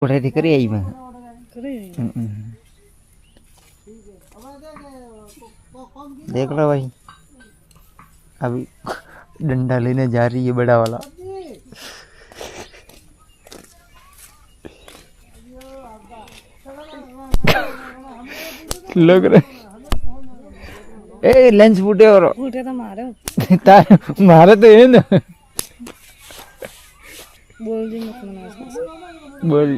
पढ़ाई थी करी आई मैं देख लो भाई अभी डंडा लेने जा रही है बड़ा वाला लग रहा ए लेंस फूटे और फूटे तो मारे मारे तो ये ना बोल दी मत मना बोल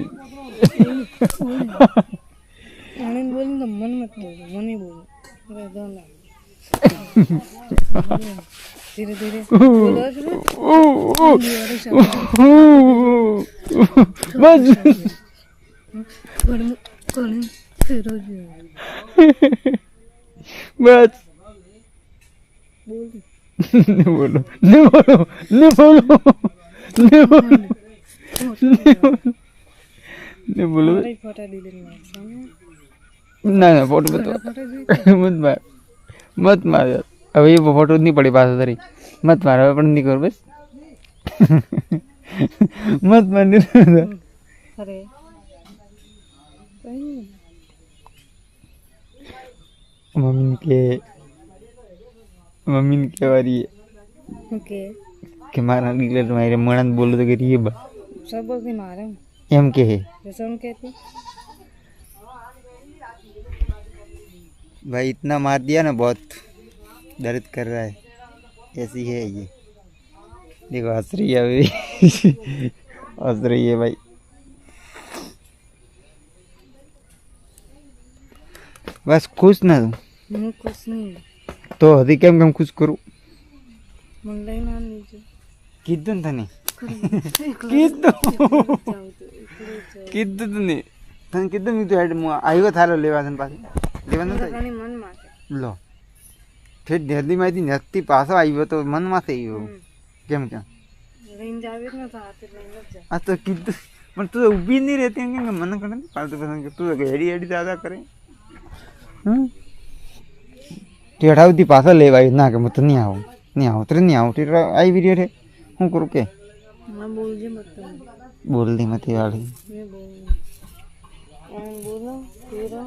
आनंद बोल तो मन मत बोल मन ही बोल अरे दो ना धीरे धीरे बोलो बस कौन फिर बस बोल नहीं बोलो नहीं बोलो नहीं बोलो नहीं बोलो फोटो डिलीट ना ना फोटो मत मार मत मार यार अभी ये फोटो नहीं पड़ी पास तेरी मत मार अपन नहीं कर बस मत मार अरे मम्मी के वारी ओके के मारा निकले तुम्हारे मणन बोलो तो करिए बा सब बोल के मारे एम के है जैसे हम कहते भाई इतना मार दिया ना बहुत दर्द कर रहा है ऐसी है ये देखो हंस रही है अभी हंस रही है भाई बस खुश ना तुम कुछ नहीं तो हदी केम खुश करूँ मंगलाई ना लीजिए कीधुन था नहीं कीधुन नहीं तने कीधुन मी तो हेड मु आयो थारो लेवा तने पासे लेवा न तो मन माटे लो फिर जल्दी माइती नत्ती पासो आयो तो मन मासे आयो केम केम लेन जावे ना तो आते लेन जा आ तो कीधुन पण तू ऊभी नहीं रहती है कि मन करने पालतू पसंद तू हेडी हेडी ज्यादा करे टेढ़ाव दी पासा लेवा ना के मत नहीं आओ तेरे नहीं आओ तेरा आई वीडियो रे हूं करू के मैं बोल जे मत बोल दी मत वाली मैं बोलो तेरा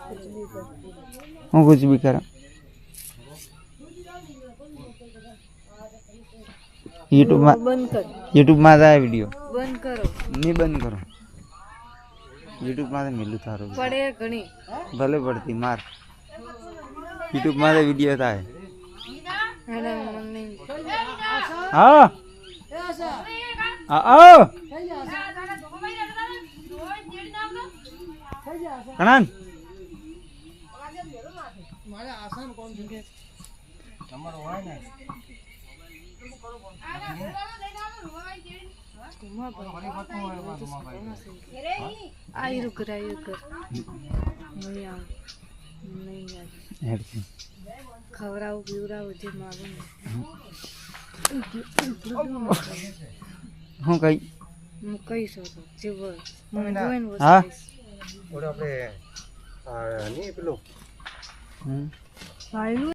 कुछ भी कर हूं कुछ भी करा यूट्यूब में बंद कर यूट्यूब में आया वीडियो बंद करो नहीं बंद करो यूट्यूब में मिलू थारो पड़े घणी भले पड़ती मार यूट्यूब में वीडियो था है अरे मन नहीं हाँ आओ कनन आई रुक नहीं आ नहीं यार खवराव पीवराव जे मागो હું કઈ હું કઈ શકું જે મને જોઈને વસ્તુ હા ઓડે આપણે ની પેલો ભાઈ